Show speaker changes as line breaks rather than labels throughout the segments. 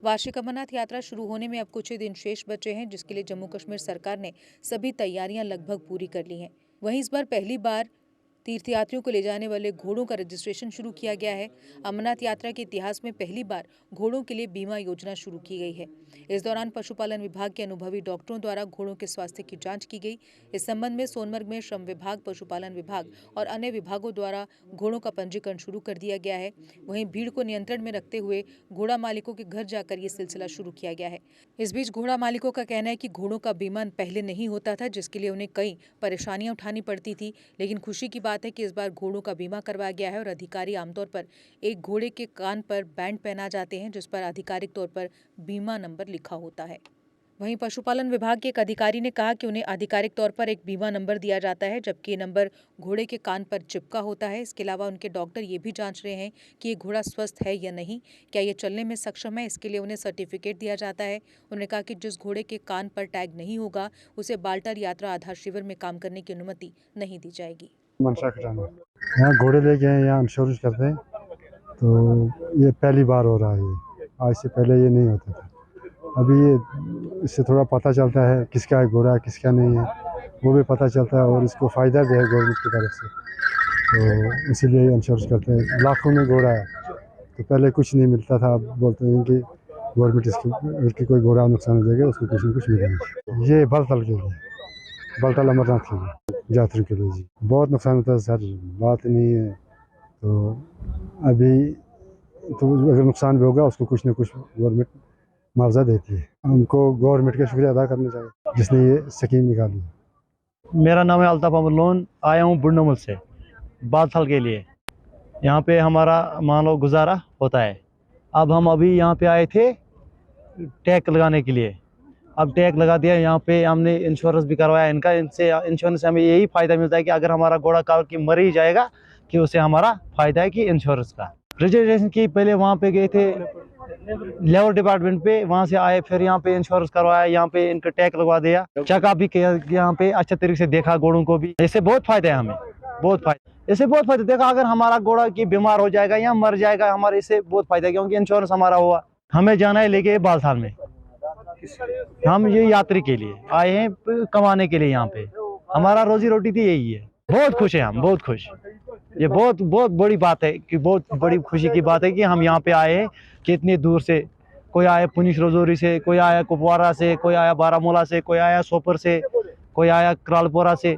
वार्षिक अमरनाथ यात्रा शुरू होने में अब कुछ ही दिन शेष बचे हैं, जिसके लिए जम्मू कश्मीर सरकार ने सभी तैयारियां लगभग पूरी कर ली हैं। वहीं इस बार पहली बार तीर्थयात्रियों को ले जाने वाले घोड़ों का रजिस्ट्रेशन शुरू किया गया है। अमरनाथ यात्रा के इतिहास में पहली बार घोड़ों के लिए बीमा योजना शुरू की गई है। इस दौरान पशुपालन विभाग के अनुभवी डॉक्टरों द्वारा घोड़ों के स्वास्थ्य की जांच की गई। इस संबंध में सोनमर्ग में श्रम विभाग, पशुपालन विभाग और अन्य विभागों द्वारा घोड़ों का पंजीकरण शुरू कर दिया गया है। वहीं भीड़ को नियंत्रण में रखते हुए घोड़ा मालिकों के घर जाकर ये सिलसिला शुरू किया गया है। इस बीच घोड़ा मालिकों का कहना है कि घोड़ों का बीमा पहले नहीं होता था, जिसके लिए उन्हें कई परेशानियां उठानी पड़ती थी, लेकिन खुशी की बात है कि इस बार घोड़ों का बीमा करवाया गया है और अधिकारी आमतौर पर एक घोड़े के कान पर बैंड पहना जाते हैं, जिस पर आधिकारिक तौर पर बीमा नंबर लिखा होता है। वहीं पशुपालन विभाग के एक अधिकारी ने कहा कि उन्हें आधिकारिक तौर पर एक बीमा नंबर दिया जाता है, जबकि ये नंबर घोड़े के कान पर चिपका होता है। इसके अलावा उनके डॉक्टर ये भी जांच रहे हैं कि ये घोड़ा स्वस्थ है या नहीं, क्या ये चलने में सक्षम है। इसके लिए उन्हें सर्टिफिकेट दिया जाता है। उन्होंने कहा कि जिस घोड़े के कान पर टैग नहीं होगा, उसे बाल्टार यात्रा आधार शिविर में काम करने की अनुमति नहीं दी जाएगी।
मनशा खटाना यहाँ घोड़े लेके हैं, यहाँ इंश्योरेंस करते हैं, तो ये पहली बार हो रहा है। ये आज से पहले ये नहीं होता था। अभी ये इससे थोड़ा पता चलता है किसका है घोड़ा, किसका नहीं है, वो भी पता चलता है और इसको फ़ायदा भी है गवर्नमेंट की तरफ से, तो इसीलिए इंश्योरेंस करते हैं। लाखों में घोड़ा है, तो पहले कुछ नहीं मिलता था, अब बोलते हैं कि गवर्नमेंट इसकी कोई घोड़ा नुकसान हो जाएगा, उसको कुछ न कुछ मिलेगा। ये बलतल के लिए, बलतल अमरनाथ के लिए, यात्रियों के लिए जी बहुत नुकसान होता है सर, बात नहीं है। तो अभी तो अगर नुकसान भी होगा उसको कुछ न कुछ गवर्नमेंट मुआवजा देती है। उनको गवर्नमेंट का शुक्रिया अदा करना चाहिए जिसने ये स्कीम निकाली।
मेरा नाम है अल्ताफ अमर लोन, आया हूँ बुढ़नमुल से बालथल के लिए। यहाँ पे हमारा मान लो गुजारा होता है। अब हम अभी यहाँ पे आए थे टैग लगाने के लिए, अब टैग लगा दिया। यहाँ पे हमने इंश्योरेंस भी करवाया इनका। इनसे इंश्योरेंस से हमें यही फ़ायदा मिलता है कि अगर हमारा घोड़ा काल की मर ही जाएगा कि उससे हमारा फ़ायदा है कि इंश्योरेंस का। रजिस्ट्रेशन की पहले वहाँ पे गए थे लेबर डिपार्टमेंट पे, वहाँ से आए, फिर यहाँ पे इंश्योरेंस करवाया, यहाँ पे इनका टैग लगवा दिया, चेकअप भी किया यहाँ पे, अच्छे तरीके से देखा घोड़ों को भी। इससे बहुत फायदा है हमें, बहुत फायदा। इससे बहुत फायदा देखा, अगर हमारा घोड़ा की बीमार हो जाएगा या मर जाएगा, हमारे इससे बहुत फायदा है, क्योंकि इंश्योरेंस हमारा हुआ। हमें जाना है लेके बालथाल में, हम ये यात्री के लिए आए हैं, कमाने के लिए। यहाँ पे हमारा रोजी रोटी थी, यही है। बहुत खुश है हम, बहुत खुश। ये बहुत बहुत बड़ी बात है कि बहुत बड़ी खुशी की बात है कि हम यहाँ पे आए हैं कि इतनी दूर से। कोई आया पुनिश रजौरी से, कोई आया कुपवारा से, कोई आया बारामूला से, कोई आया सोपर से, कोई आया करालपोरा से।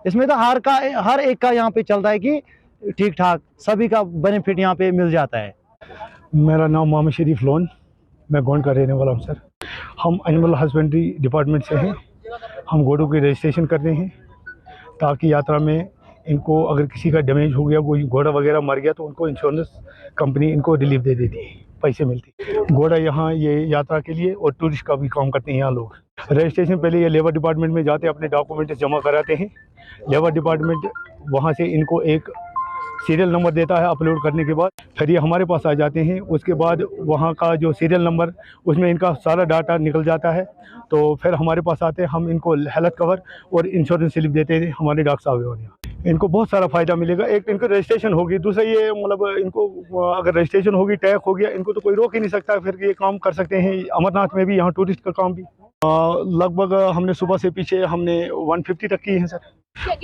इसमें तो हर एक का यहाँ पे चलता है कि ठीक ठाक सभी का बेनिफिट यहाँ पे मिल जाता है।
मेरा नाम मोहम्मद शरीफ लोन, मैं गोंड का रहने वाला हूँ सर। हम एनिमल हस्बेंड्री डिपार्टमेंट से हैं। हम घोड़ों के रजिस्ट्रेशन करते हैं ताकि यात्रा में इनको अगर किसी का डैमेज हो गया, कोई घोड़ा वगैरह मर गया, तो उनको इंश्योरेंस कंपनी इनको रिलीफ दे देती है, पैसे मिलते हैं। घोड़ा यहाँ ये यात्रा के लिए और टूरिस्ट का भी काम करते हैं यहाँ लोग। रजिस्ट्रेशन पहले ये लेबर डिपार्टमेंट में जाते हैं, अपने डॉक्यूमेंट जमा कराते हैं। लेबर डिपार्टमेंट वहाँ से इनको एक सीरियल नंबर देता है, अपलोड करने के बाद फिर ये हमारे पास आ जाते हैं। उसके बाद वहाँ का जो सीरियल नंबर, उसमें इनका सारा डाटा निकल जाता है, तो फिर हमारे पास आते हैं। हम इनको हेल्थ कवर और इंश्योरेंस स्लिप देते हैं हमारे डॉक्टर साहब हैं। इनको बहुत सारा फ़ायदा मिलेगा। एक इनको रजिस्ट्रेशन होगी, दूसरा ये मतलब इनको अगर रजिस्ट्रेशन होगी, टैग हो गया, इनको तो कोई रोक ही नहीं सकता, फिर ये काम कर सकते हैं अमरनाथ में भी, यहाँ टूरिस्ट का काम भी। लगभग हमने सुबह से पीछे हमने 150 तक की है सर।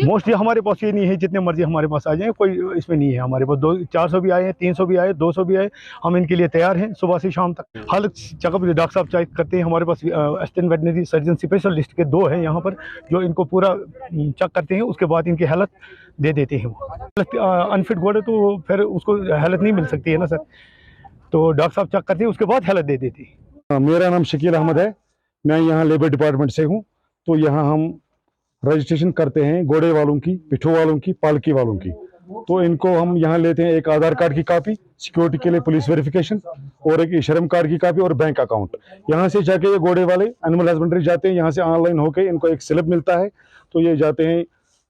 मोस्टली हमारे पास ये नहीं है, जितने मर्जी हमारे पास आ जाएं, कोई इसमें नहीं है। हमारे पास 400 भी आए हैं, 300 भी आए, 200 भी आए, हम इनके लिए तैयार हैं सुबह से शाम तक। हर चेकअप डॉक्टर साहब चेक करते हैं। हमारे पास असिस्टेंट वेटनरी सर्जन स्पेशलिस्ट के 2 हैं यहाँ पर, जो इनको पूरा चेक करते हैं। उसके बाद इनकी हेल्थ दे देते हैं। वो अनफिट घोड़े तो फिर उसको हेल्थ नहीं मिल सकती है ना सर, तो डॉक्टर साहब चेक करते हैं, उसके बाद हेल्थ दे देती है।
मेरा नाम शकील अहमद है, मैं यहाँ लेबर डिपार्टमेंट से हूँ। तो यहाँ हम रजिस्ट्रेशन करते हैं घोड़े वालों की, पिट्ठू वालों की, पालकी वालों की। तो इनको हम यहाँ लेते हैं एक आधार कार्ड की कॉपी, सिक्योरिटी के लिए पुलिस वेरिफिकेशन, और एक श्रम कार्ड की कॉपी और बैंक अकाउंट। यहाँ से जाके ये घोड़े वाले एनिमल हस्बेंड्री जाते हैं, यहाँ से ऑनलाइन होके इनको एक स्लिप मिलता है, तो ये जाते हैं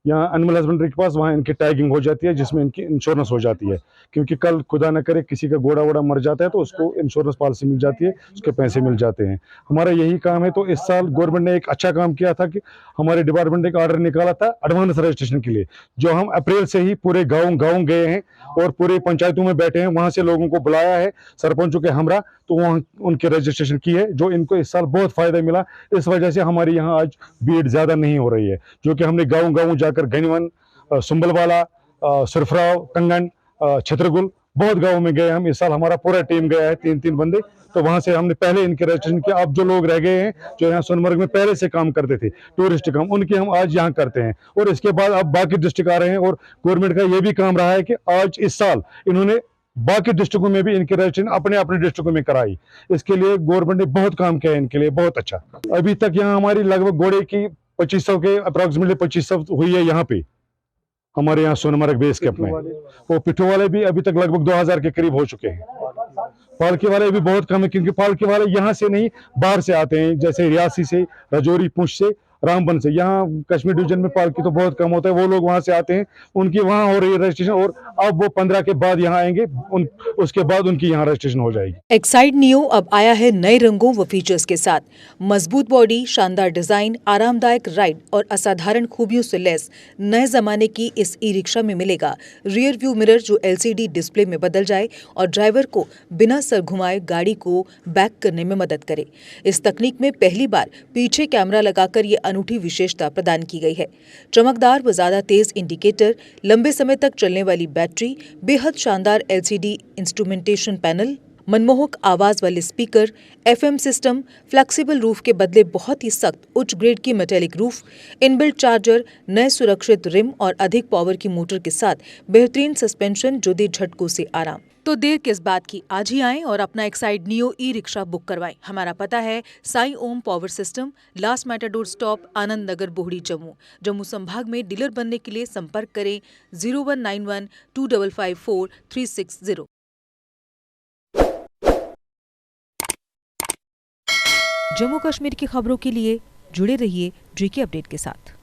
यहाँ एनिमल हस्बेंड्री के पास, वहाँ इनकी टैगिंग हो जाती है जिसमें इनकी इंश्योरेंस हो जाती है, क्योंकि कल खुदा न करे किसी का घोड़ा वोड़ा मर जाता है तो उसको इंश्योरेंस पॉलिसी मिल जाती है, उसके पैसे मिल जाते हैं। हमारा यही काम है। तो इस साल गवर्नमेंट ने एक अच्छा काम किया था कि हमारे डिपार्टमेंट ने एक ऑर्डर निकाला था एडवांस रजिस्ट्रेशन के लिए, जो हम अप्रैल से ही पूरे गाँव गए हैं और पूरे पंचायतों में बैठे हैं, वहाँ से लोगों को बुलाया है, सरपंचों के हमरा, तो वहाँ उनकी रजिस्ट्रेशन की है, जो इनको इस साल बहुत फायदा मिला। इस वजह से हमारे यहाँ आज भीड़ ज़्यादा नहीं हो रही है, जो कि हमने गाँव जाकर गनीवन, सुंबलवाला, सुरफराव, कंगन, छतरगुल, बहुत गाँव में गए हम। इस साल हमारा पूरा टीम गया है, 3-3 बंदे। तो वहां से हमने पहले इनके रजिस्ट्रेशन किया। अब जो लोग रह गए हैं, जो यहाँ सोनमर्ग में पहले से काम करते थे, टूरिस्ट काम, उनके हम आज यहाँ करते हैं। और इसके बाद अब बाकी डिस्ट्रिक्ट आ रहे हैं। और गवर्नमेंट का ये भी काम रहा है कि आज इस साल इन्होंने बाकी डिस्ट्रिक्टों में भी इनके रजिस्ट्रेशन अपने अपने डिस्ट्रिक्टों में कराई। इसके लिए गवर्नमेंट ने बहुत काम किया है इनके लिए, बहुत अच्छा। अभी तक यहाँ हमारी लगभग घोड़े की 2500 के अप्रोक्सीमेटली 2500 हुई है यहाँ पे, हमारे यहाँ सोनमर्ग बेस कैंप में। वो पिट्ठू वाले भी अभी तक लगभग 2000 के करीब हो चुके हैं। पालकी वाले भी बहुत कम है, क्योंकि पालकी वाले यहाँ से नहीं, बाहर से आते हैं, जैसे रियासी से, राजौरी, पुंछ से, रामबन से। यहाँ कश्मीर डिवीजन में पालकी तो बहुत कम होता है, वो लोग वहां से आते हैं, उनकी वहां हो रही है रजिस्ट्रेशन। और अब वो 15 के बाद यहाँ आएंगे, उसके बाद उनकी यहाँ रजिस्ट्रेशन हो जाएगी।
एक्साइड नियो अब आया है नए रंगों व फीचर्स के साथ। मजबूत बॉडी, शानदार डिजाइन, आरामदायक राइड और असाधारण खूबियों से लैस नए जमाने की इस ई रिक्शा में मिलेगा रियर व्यू मिरर, जो LCD डिस्प्ले में बदल जाए और ड्राइवर को बिना सर घुमाए गाड़ी को बैक करने में मदद करे। इस तकनीक में पहली बार पीछे कैमरा लगाकर ये अनूठी विशेषता प्रदान की गई है। चमकदार व ज्यादा तेज इंडिकेटर, लंबे समय तक चलने वाली बैटरी, बेहद शानदार LCD इंस्ट्रूमेंटेशन पैनल, मनमोहक आवाज वाले speaker, FM system, flexible roof के बदले बहुत ही सख्त उच्च ग्रेड की मेटेलिक रूफ, इनबिल्ट चार्जर, नए सुरक्षित रिम और अधिक पावर की मोटर के साथ बेहतरीन सस्पेंशन, जो दे झटकों से आराम। तो देर किस बात की, आज ही आएं और अपना Exide Neo e-rickshaw book करवाएं। हमारा पता है Sai Om power system, last Matador stop, Anand Nagar, Bohri, Jammu संभाग में। डीलर बनने के लिए संपर्क करें 0191 2554 360। जम्मू कश्मीर की खबरों के लिए जुड़े रहिए GK अपडेट के साथ।